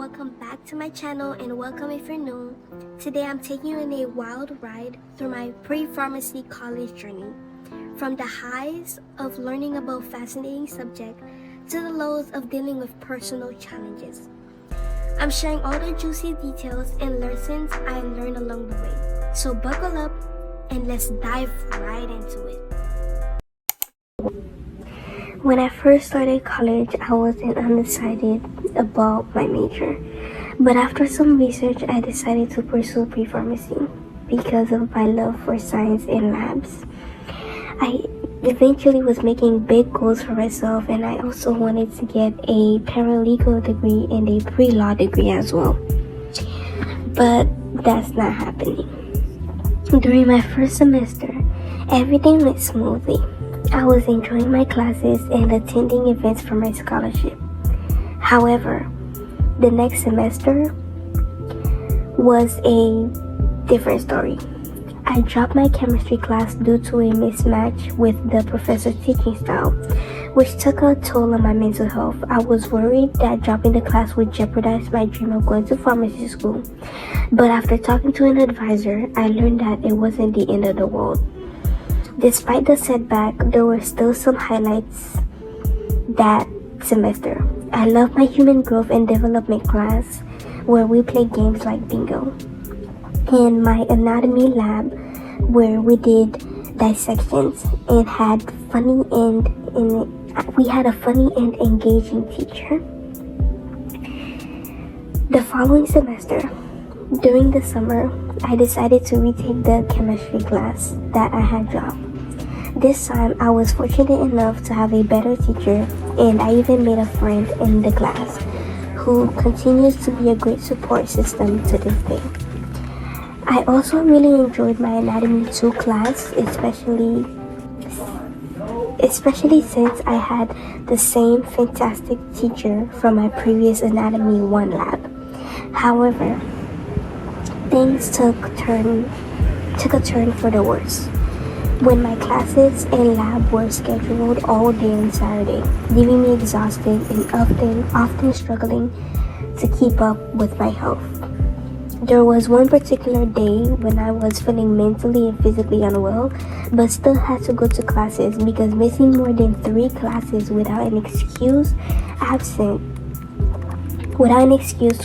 welcome back to my channel, and welcome if you're new. Today I'm taking you on a wild ride through my pre-pharmacy college journey. From the highs of learning about fascinating subjects to the lows of dealing with personal challenges. I'm sharing all the juicy details and lessons I learned along the way. So buckle up and let's dive right into it. When I first started college, I wasn't undecided about my major. But after some research, I decided to pursue pre-pharmacy because of my love for science and labs. I eventually was making big goals for myself, and I also wanted to get a paralegal degree and a pre-law degree as well. But that's not happening. During my first semester, everything went smoothly. I was enjoying my classes and attending events for my scholarship. However, the next semester was a different story. I dropped my chemistry class due to a mismatch with the professor's teaching style, which took a toll on my mental health. I was worried that dropping the class would jeopardize my dream of going to pharmacy school. But after talking to an advisor, I learned that it wasn't the end of the world. Despite the setback, there were still some highlights that semester. I loved my human growth and development class, where we played games like bingo, and my anatomy lab, where we did dissections and we had a funny and engaging teacher. The following semester, during the summer, I decided to retake the chemistry class that I had dropped. This time, I was fortunate enough to have a better teacher, and I even made a friend in the class who continues to be a great support system to this day. I also really enjoyed my Anatomy 2 class, especially since I had the same fantastic teacher from my previous Anatomy 1 lab. However, things took a turn for the worse when my classes and lab were scheduled all day on Saturday, leaving me exhausted and often struggling to keep up with my health. There was one particular day when I was feeling mentally and physically unwell, but still had to go to classes because missing more than 3 classes without an excuse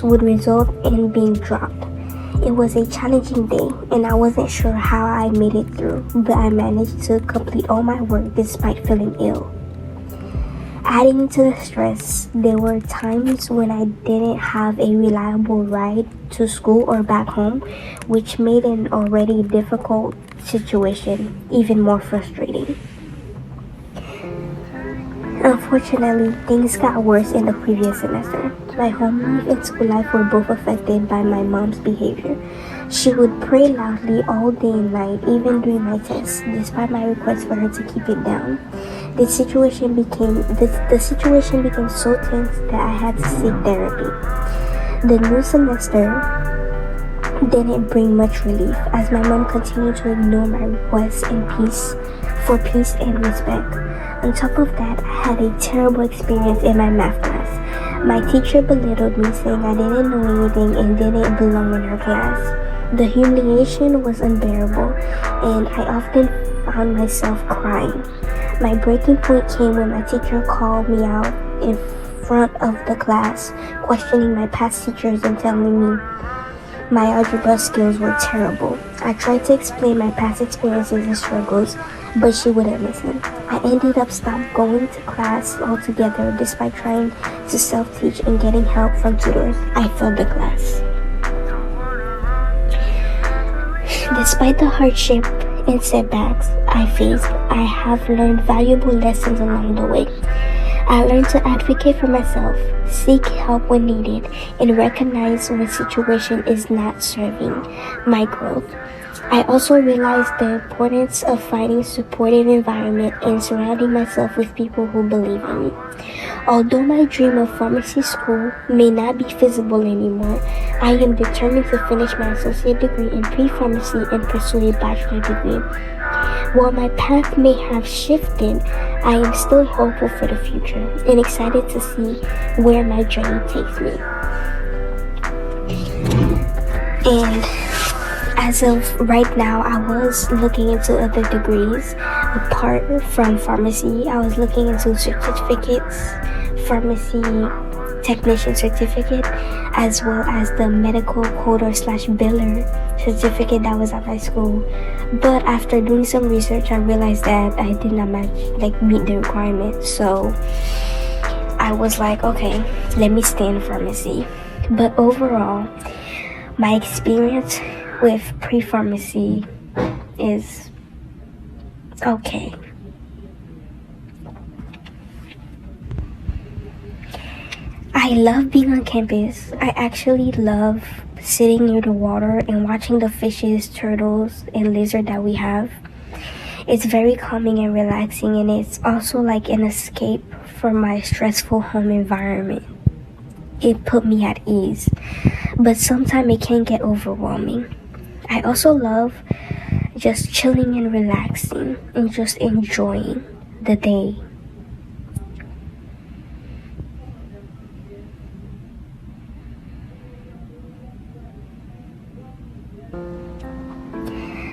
would result in being dropped. It was a challenging day, and I wasn't sure how I made it through, but I managed to complete all my work despite feeling ill. Adding to the stress, there were times when I didn't have a reliable ride to school or back home, which made an already difficult situation even more frustrating. Unfortunately, things got worse in the previous semester. My home life and school life were both affected by my mom's behavior. She would pray loudly all day and night, even during my tests, despite my requests for her to keep it down. The situation became so tense that I had to seek therapy. The new semester didn't bring much relief, as my mom continued to ignore my requests for peace and respect. On top of that, I had a terrible experience in my math class. My teacher belittled me, saying I didn't know anything and didn't belong in her class. The humiliation was unbearable, and I often found myself crying. My breaking point came when my teacher called me out in front of the class, questioning my past teachers and telling me my algebra skills were terrible. I tried to explain my past experiences and struggles, but she wouldn't listen. I ended up stopped going to class altogether despite trying to self-teach and getting help from tutors. I failed the class. Despite the hardship and setbacks I faced, I have learned valuable lessons along the way. I learned to advocate for myself, seek help when needed, and recognize when a situation is not serving my growth. I also realized the importance of finding a supportive environment and surrounding myself with people who believe in me. Although my dream of pharmacy school may not be feasible anymore, I am determined to finish my associate degree in pre-pharmacy and pursue a bachelor degree. While my path may have shifted, I am still hopeful for the future and excited to see where my journey takes me. And as of right now, I was looking into other degrees apart from pharmacy. I was looking into certificates, pharmacy technician certificate, as well as the medical coder slash biller certificate that was at my school. But after doing some research, I realized that I did not meet the requirements. So I was like, okay, let me stay in pharmacy. But overall, my experience with pre-pharmacy is okay. I love being on campus. I actually love sitting near the water and watching the fishes, turtles, and lizard that we have. It's very calming and relaxing, and it's also like an escape from my stressful home environment. It put me at ease, but sometimes it can get overwhelming. I also love just chilling and relaxing and just enjoying the day.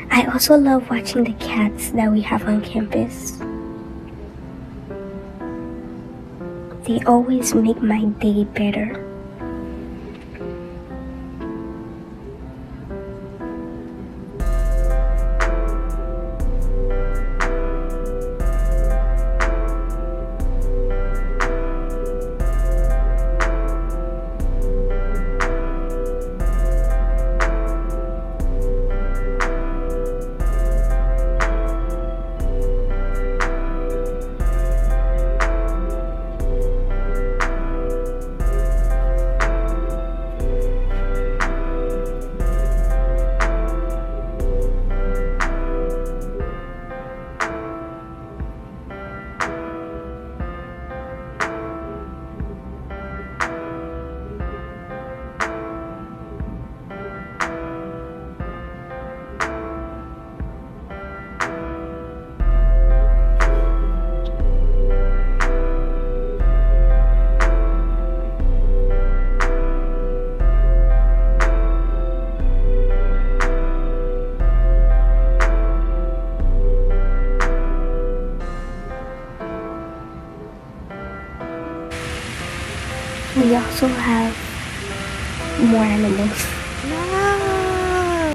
I also love watching the cats that we have on campus. They always make my day better. We also have more animals. No.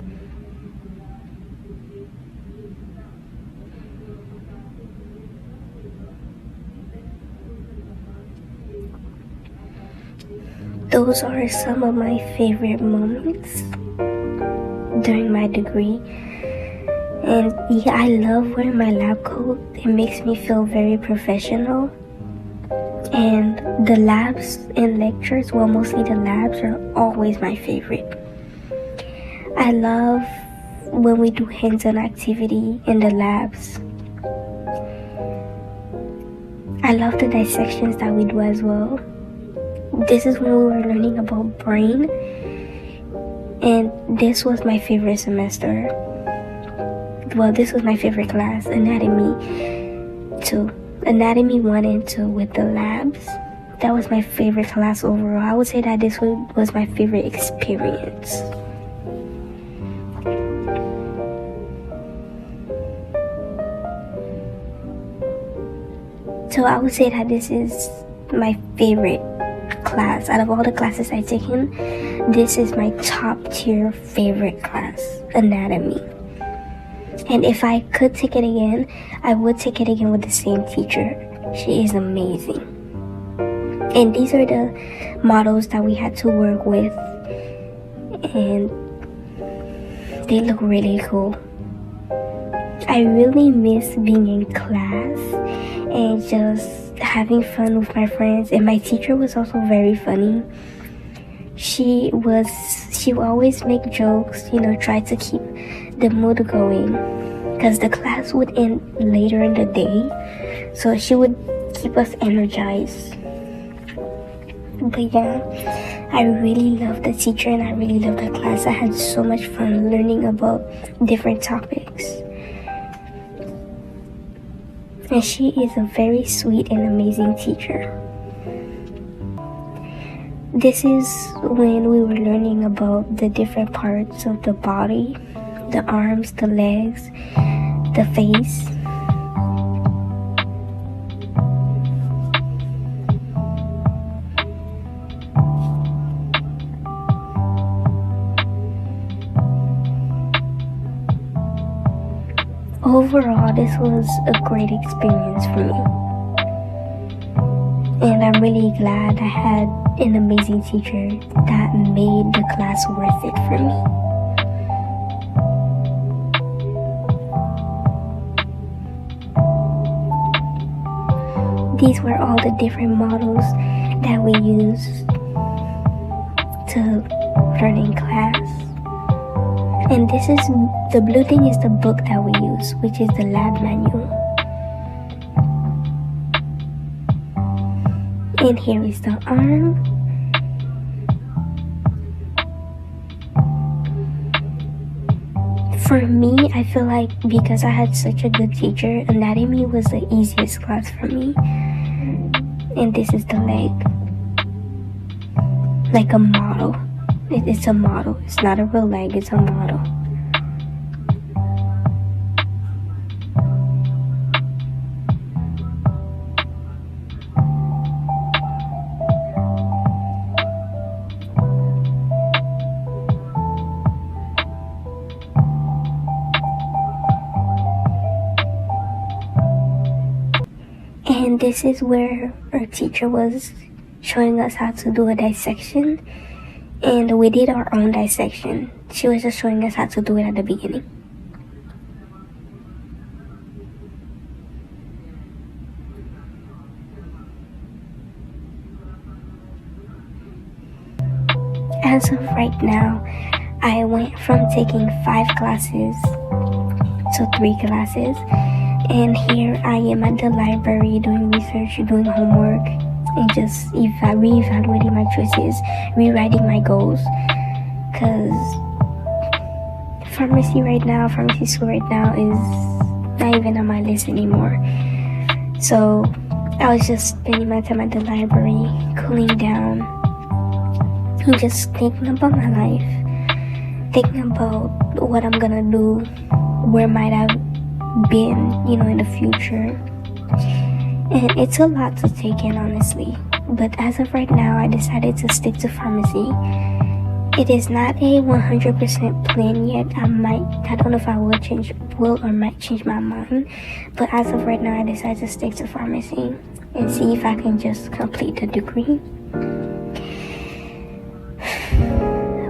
Those are some of my favorite moments during my degree. And yeah, I love wearing my lab coat. It makes me feel very professional. And the labs and lectures, well, mostly the labs, are always my favorite. I love when we do hands-on activity in the labs. I love the dissections that we do as well. This is when we were learning about brain, and this was my favorite semester. Well, this was my favorite class, anatomy 2. Anatomy 1 and 2 with the labs. That was my favorite class overall. I would say that this was my favorite experience. So I would say that this is my favorite class. Out of all the classes I've taken, this is my top tier favorite class, anatomy. And if I could take it again, I would take it again with the same teacher. She is amazing. And these are the models that we had to work with, and they look really cool. I really miss being in class and just having fun with my friends. And my teacher was also very funny. She would always make jokes, try to keep the mood going, because the class would end later in the day, so she would keep us energized. But yeah, I really love the teacher and I really love the class. I had so much fun learning about different topics. And she is a very sweet and amazing teacher. This is when we were learning about the different parts of the body, the arms, the legs, the face. Overall, this was a great experience for me. And I'm really glad I had an amazing teacher that made the class worth it for me. These were all the different models that we used to learn in class. And this is, the blue thing is the book that we use, which is the lab manual. And here is the arm. For me, I feel like because I had such a good teacher, anatomy was the easiest class for me. And this is the leg. Like a model. It's a model. It's not a real leg, it's a model. And this is where our teacher was showing us how to do a dissection. And we did our own dissection. She was just showing us how to do it at the beginning. As of right now, I went from taking 5 classes to 3 classes. And here I am at the library doing research, doing homework, and just reevaluating my choices, rewriting my goals. Because pharmacy school right now is not even on my list anymore. So I was just spending my time at the library, cooling down, and just thinking about my life, thinking about what I'm gonna do, where might I been, in the future. And it's a lot to take in, honestly. But as of right now, I decided to stick to pharmacy. It is not a 100% plan yet. I don't know if I will or might change my mind. But as of right now, I decided to stick to pharmacy and see if I can just complete the degree.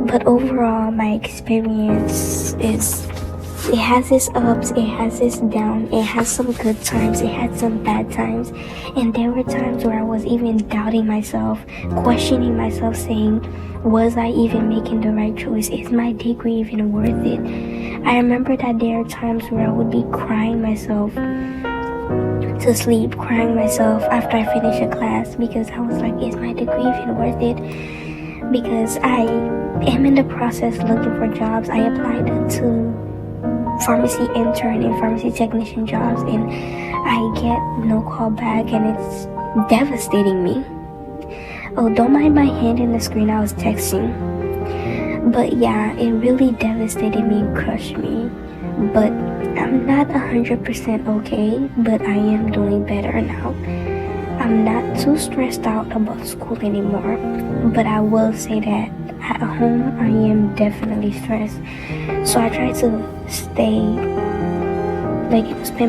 But overall, my experience is, it has its ups, it has its downs, it has some good times, it had some bad times. And there were times where I was even doubting myself, questioning myself, saying, was I even making the right choice? Is my degree even worth it? I remember that there are times where I would be crying myself to sleep, crying myself after I finish a class, because I was like, is my degree even worth it? Because I am in the process looking for jobs. I applied to pharmacy intern and pharmacy technician jobs, and I get no call back, and it's devastating me. Oh, don't mind my hand in the screen, I was texting. But yeah, it really devastated me and crushed me. But I'm not 100% okay, but I am doing better now. I'm not too stressed out about school anymore, but I will say that at home I am definitely stressed. So I try to spend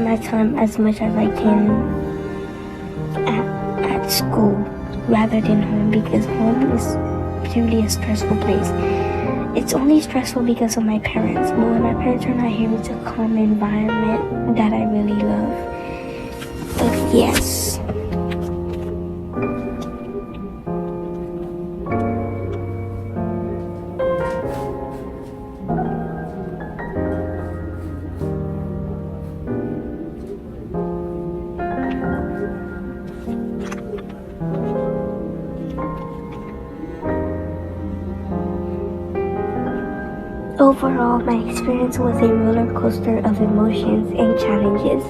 my time as much as I can at school rather than home, because home is purely a stressful place. It's only stressful because of my parents, but when my parents are not here, it's a calm environment that I really love. But yes. Overall, my experience was a roller coaster of emotions and challenges.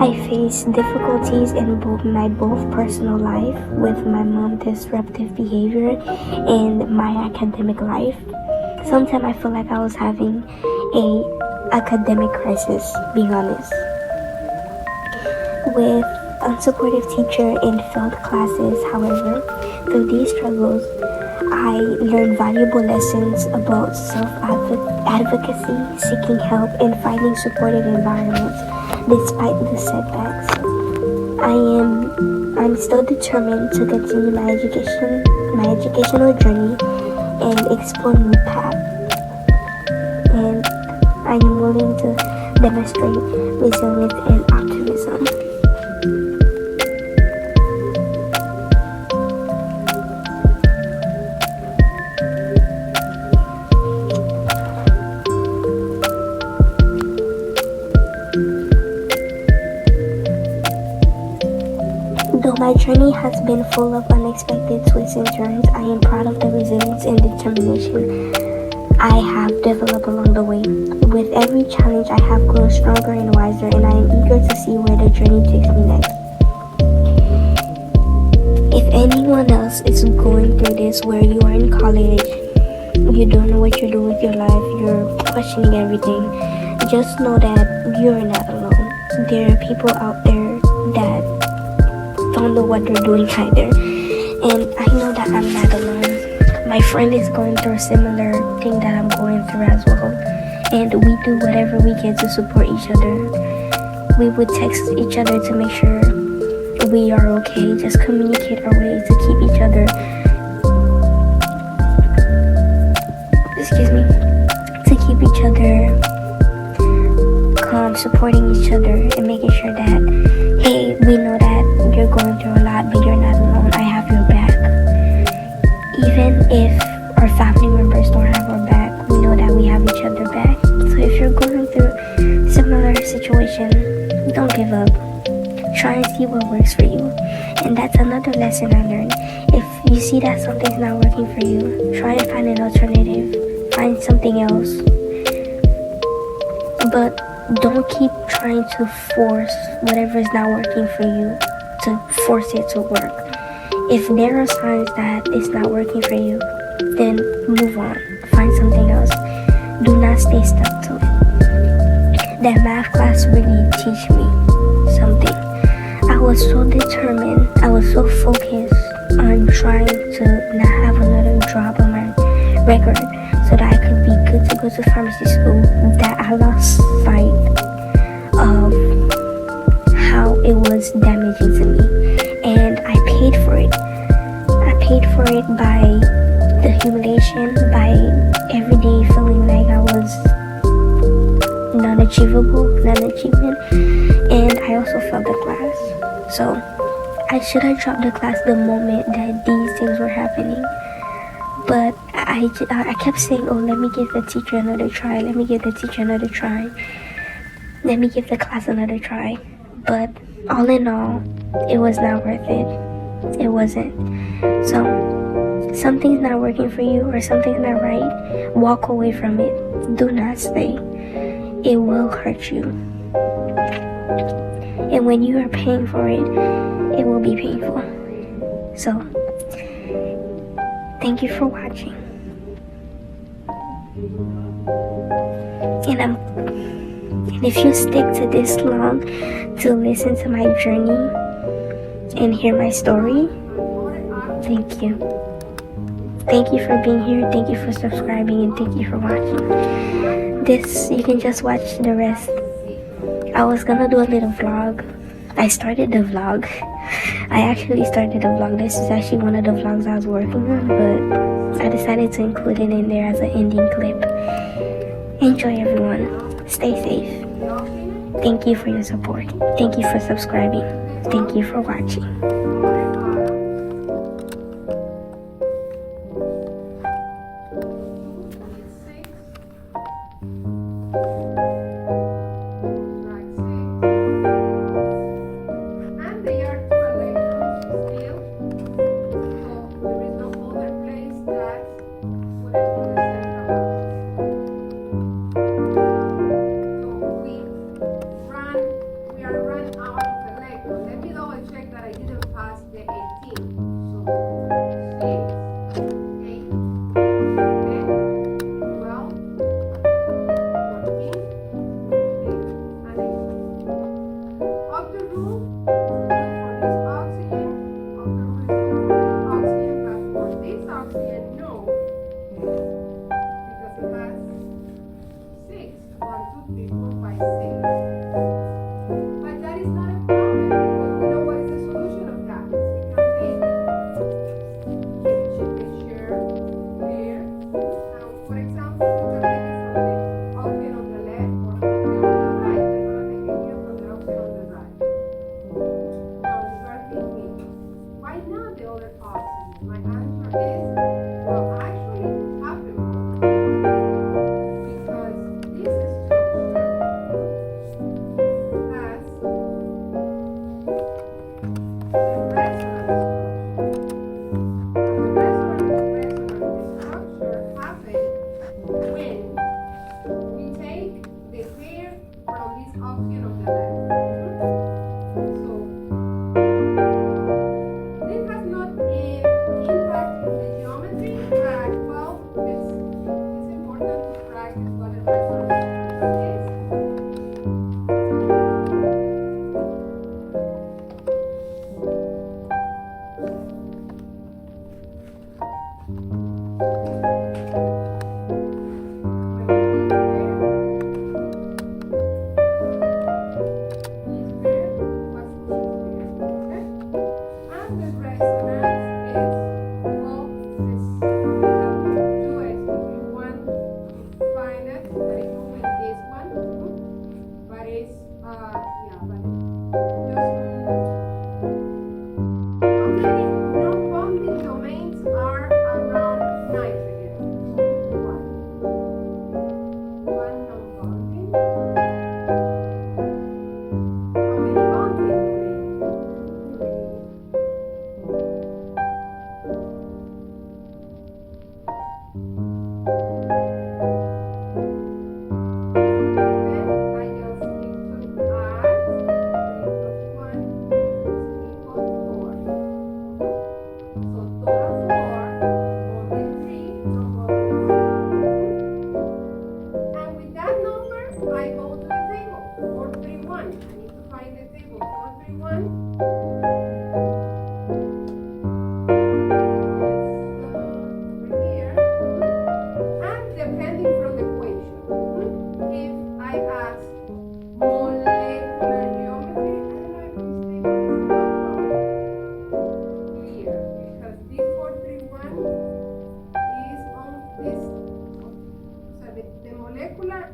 I face difficulties in both personal life with my mom's disruptive behavior and my academic life. Sometimes I feel like I was having a academic crisis, being honest. With unsupportive teacher in failed classes, however, through these struggles, I learned valuable lessons about self-advocacy, seeking help, and finding supportive environments despite the setbacks. I'm still determined to continue my educational journey and explore new paths. And I am willing to demonstrate resilience and optimism. Though my journey has been full of unexpected twists and turns, I am proud of the resilience and determination I have developed along the way. With every challenge, I have grown stronger and wiser, and I am eager to see where the journey takes me next. If anyone else is going through this, where you are in college, you don't know what you're doing with your life, you're questioning everything, just know that you're not alone. There are people out there that don't know what they're doing either, and I know that I'm not alone. My friend is going through a similar thing that I'm going through as well, and we do whatever we can to support each other. We would text each other to make sure we are okay, just communicate our ways to keep each other to keep each other calm, supporting each other, and making sure that, hey, we know that you're going through a lot, but you're not alone. I have your back. Even if our family members don't have our back, we know that we have each other back. So if you're going through similar situation, don't give up. Try and see what works for you. And that's another lesson I learned. If you see that something's not working for you, try and find an alternative. Find something else. But don't keep trying to force whatever is not working for you to force it to work. If there are signs that it's not working for you, then move on. Find something else. Do not stay stuck to it. That math class really teach me something. I was so determined. I was so focused on trying to not have another drop on my record so that I could be good to go to pharmacy school that I lost sight of how it was damaging to me, and I paid for it. I paid for it by the humiliation, by every day feeling like I was non-achievement, and I also failed the class. So I should have dropped the class the moment that these things were happening. But I kept saying, oh, let me give the teacher another try. Let me give the teacher another try. Let me give the class another try. But all in all, it was not worth it. It wasn't. So, something's not working for you or something's not right, walk away from it. Do not stay. It will hurt you. And when you are paying for it, it will be painful. So, thank you for watching. And if you stick to this long to listen to my journey and hear my story, thank you. Thank you for being here. Thank you for subscribing, and thank you for watching. This, you can just watch the rest. I was gonna do a little vlog. I started the vlog. I actually started the vlog. This is actually one of the vlogs I was working on, but I decided to include it in there as an ending clip. Enjoy, everyone. Stay safe. Thank you for your support. Thank you for subscribing. Thank you for watching. We are running out My answer is, well, actually, half and more. Because this structure has a resonance structure. And the resonance structure happens when we take the pair from this option of the left. So this has not impacted the geometry, but well, it's important to practice what a resonance is.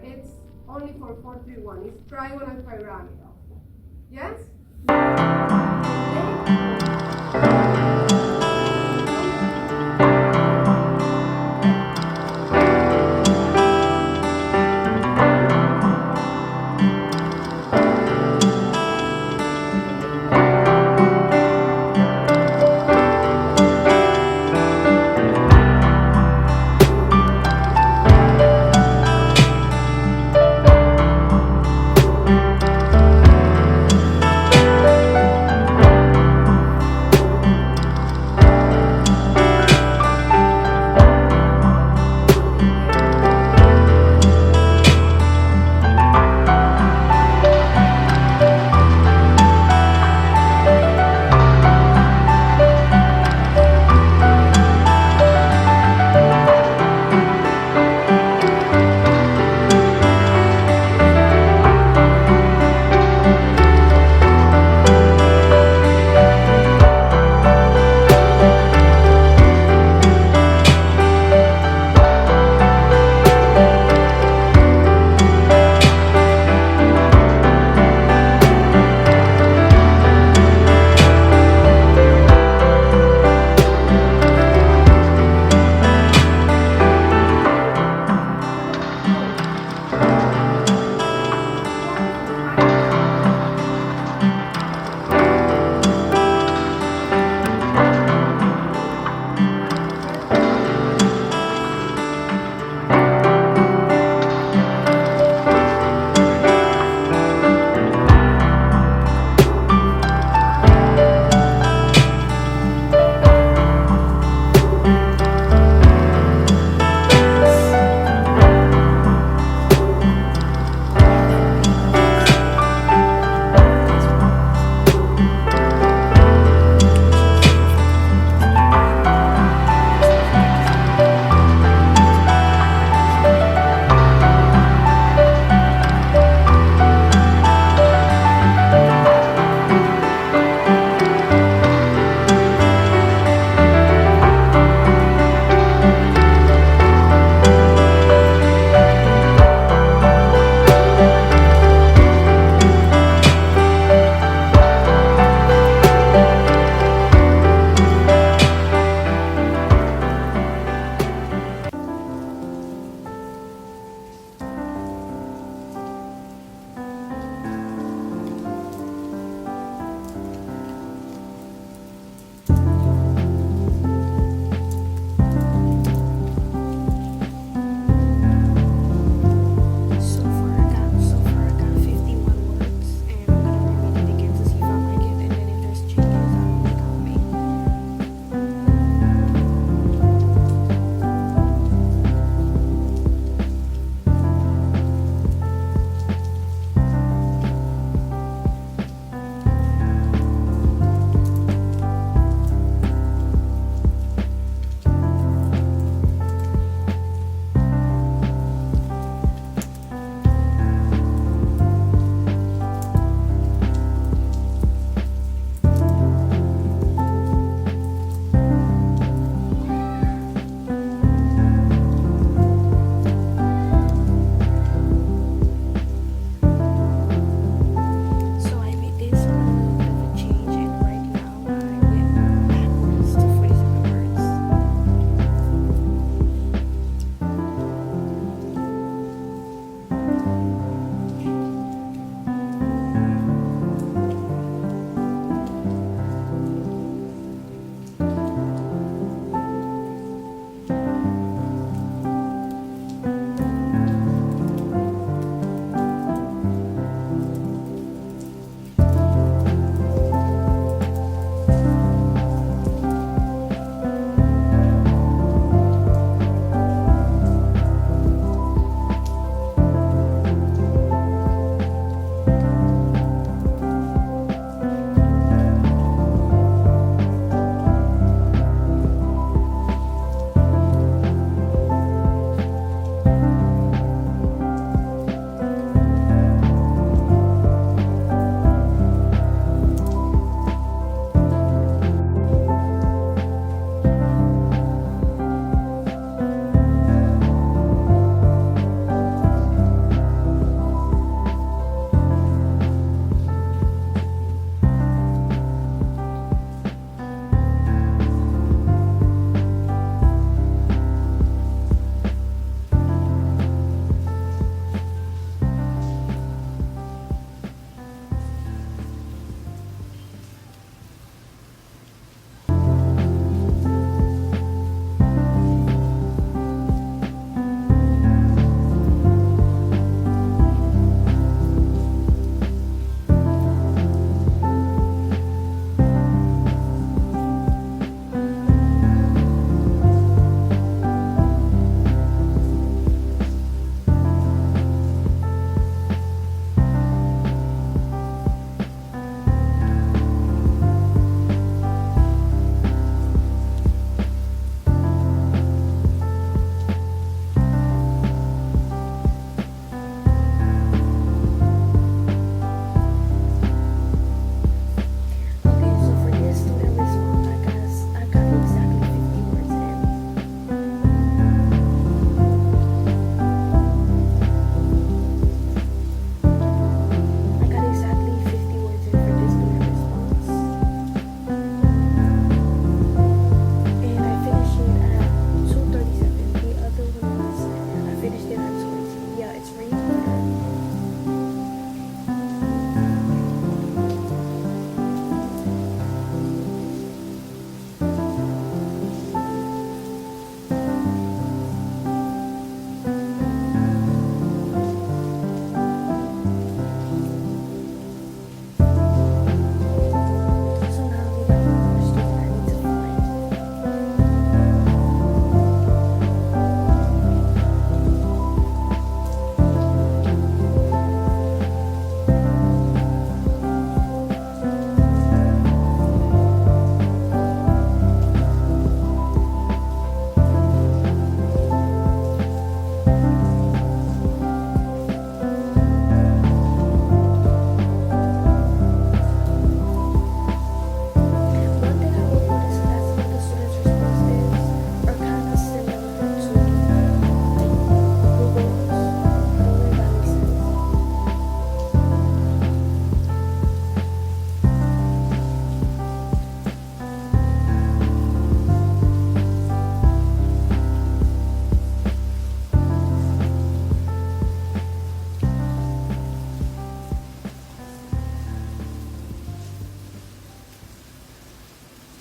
It's only for 431. It's trigonal pyramid.